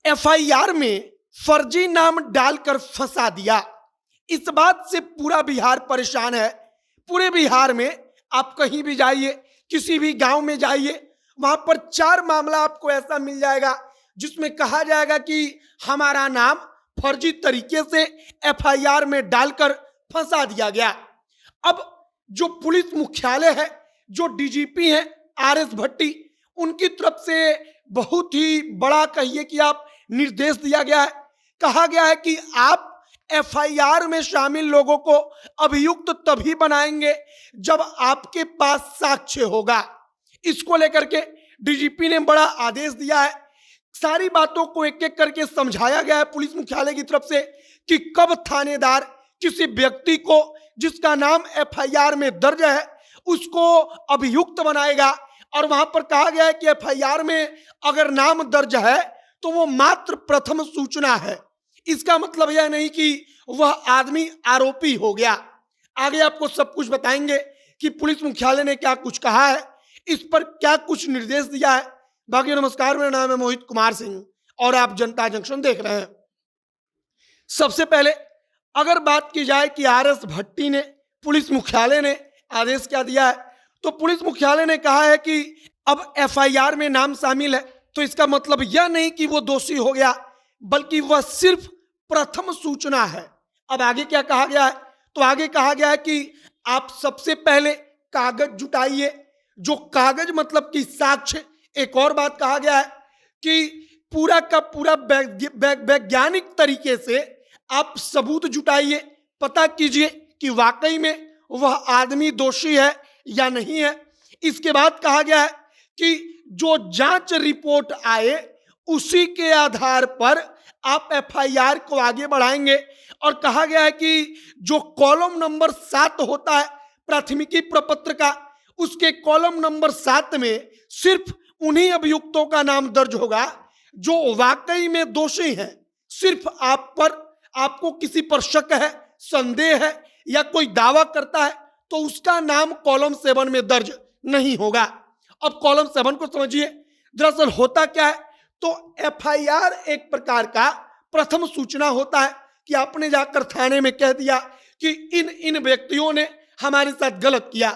FIR में फर्जी नाम डालकर फंसा दिया। इस बात से पूरा बिहार परेशान है। पूरे बिहार में आप कहीं भी जाइए, किसी भी गांव में जाइए, वहां पर 4 मामला आपको ऐसा मिल जाएगा जिसमें कहा जाएगा कि हमारा नाम फर्जी तरीके से एफआईआर में डालकर फंसा दिया गया। अब जो पुलिस मुख्यालय है, जो डीजीपी हैं आरएस भट्टी, उनकी तरफ से बहुत ही बड़ा कहिए कि आप निर्देश दिया गया है। कहा गया है कि आप एफआईआर में शामिल लोगों को अभियुक्त तभी बनाएंगे जब आपके पास साक्ष्य होगा। इसको लेकर के डीजीपी ने बड़ा आदेश दिया है। सारी बातों को एक एक करके समझाया गया है पुलिस मुख्यालय की तरफ से कि कब थानेदार किसी व्यक्ति को जिसका नाम एफआईआर में दर्ज है उसको अभियुक्त बनाएगा। और वहां पर कहा गया है कि एफआईआर में अगर नाम दर्ज है तो वो मात्र प्रथम सूचना है। इसका मतलब यह नहीं कि वह आदमी आरोपी हो गया। आगे आपको सब कुछ बताएंगे कि पुलिस मुख्यालय ने क्या कुछ कहा है, इस पर क्या कुछ निर्देश दिया है। बाकी नमस्कार, मेरा नाम है मोहित कुमार सिंह और आप जनता जंक्शन देख रहे हैं। सबसे पहले अगर बात की जाए कि आरएस भट्टी ने, पुलिस मुख्यालय ने आदेश क्या दिया है, तो पुलिस मुख्यालय ने कहा है कि अब एफआईआर में नाम शामिल है तो इसका मतलब यह नहीं कि वो दोषी हो गया, बल्कि वह सिर्फ प्रथम सूचना है। अब आगे क्या कहा गया है, तो आगे कहा गया है कि आप सबसे पहले कागज जुटाइए। जो कागज मतलब कि साक्ष्य। एक और बात कहा गया है कि पूरा का पूरा वैज्ञानिक तरीके से आप सबूत जुटाइए, पता कीजिए कि वाकई में वह आदमी दोषी है या नहीं है। इसके बाद कहा गया है कि जो जांच रिपोर्ट आए उसी के आधार पर आप एफआईआर को आगे बढ़ाएंगे। और कहा गया है कि जो कॉलम नंबर 7 होता है प्राथमिकी प्रपत्र का, उसके कॉलम नंबर 7 में सिर्फ उन्हीं अभियुक्तों का नाम दर्ज होगा जो वाकई में दोषी हैं। सिर्फ आपको किसी पर शक है, संदेह है या कोई दावा करता है तो उसका नाम कॉलम 7 में दर्ज नहीं होगा। अब कॉलम 7 को समझिए। दरअसल होता क्या है, तो एफआईआर एक प्रकार का प्रथम सूचना होता है कि आपने जाकर थाने में कह दिया कि इन व्यक्तियों ने हमारे साथ गलत किया।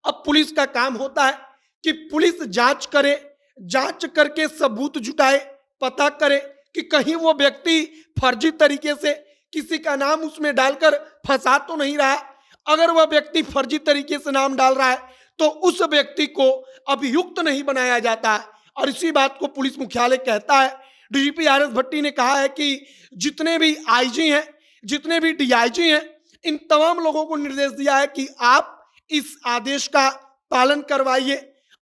अब पुलिस का काम होता है कि पुलिस जांच करे, जांच करके सबूत जुटाए, पता करे कि कहीं वो व्यक्ति फर्जी तरीके से किसी का नाम उसमें डालकर फंसा तो नहीं रहा। अगर वह व्यक्ति फर्जी तरीके से नाम डाल रहा है तो उस व्यक्ति को अभियुक्त नहीं बनाया जाता। और इसी बात को पुलिस मुख्यालय कहता है। डीजीपी आरएस भट्टी ने कहा है कि जितने भी आईजी हैं, जितने भी डीआईजी हैं, इन तमाम लोगों को निर्देश दिया है कि आप इस आदेश का पालन करवाइए।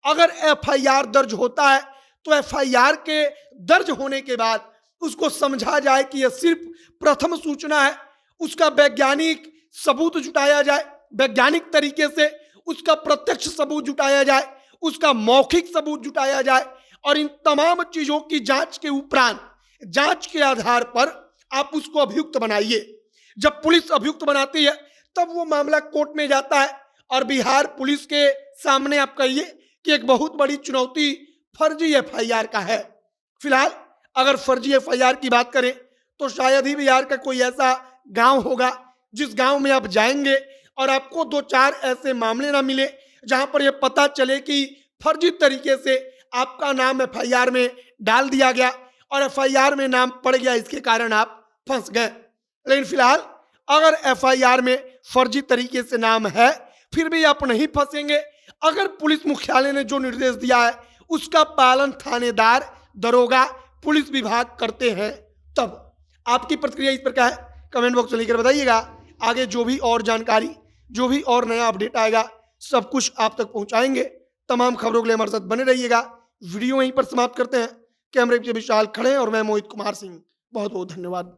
अगर एफआईआर दर्ज होता है तो एफआईआर के दर्ज होने के बाद उसको समझा जाए कि यह सिर्फ प्रथम सूचना है। उसका वैज्ञानिक सबूत जुटाया जाए, वैज्ञानिक तरीके से उसका प्रत्यक्ष सबूत जुटाया जाए, उसका मौखिक सबूत जुटाया जाए। और इन तमाम चीजों की जांच के उपरांत, जांच के आधार पर आप उसको अभियुक्त बनाइए। जब पुलिस अभियुक्त बनाती है तब वो मामला कोर्ट में जाता है। और बिहार पुलिस के सामने आप कहिए कि एक बहुत बड़ी चुनौती फर्जी एफआईआर का है। फिलहाल अगर फर्जी एफआईआर की बात करें तो शायद ही बिहार का कोई ऐसा गांव होगा जिस गांव में आप जाएंगे और आपको 2-4 ऐसे मामले ना मिले जहां पर यह पता चले कि फर्जी तरीके से आपका नाम एफआईआर में डाल दिया गया और एफआईआर में नाम पड़ गया, इसके कारण आप फंस गए। लेकिन फिलहाल अगर एफआईआर में फर्जी तरीके से नाम है फिर भी आप नहीं फंसेंगे। अगर पुलिस मुख्यालय ने जो निर्देश दिया है उसका पालन थानेदार, दरोगा, पुलिस विभाग करते हैं तब। आपकी प्रतिक्रिया इस पर क्या है, कमेंट बॉक्स में लिखकर बताइएगा। आगे जो भी और जानकारी, जो भी और नया अपडेट आएगा सब कुछ आप तक पहुंचाएंगे। तमाम खबरों के लिए हमारे साथ बने रहिएगा। वीडियो यहीं पर समाप्त करते हैं। कैमरे के विशाल खड़े हैं और मैं मोहित कुमार सिंह। बहुत बहुत धन्यवाद।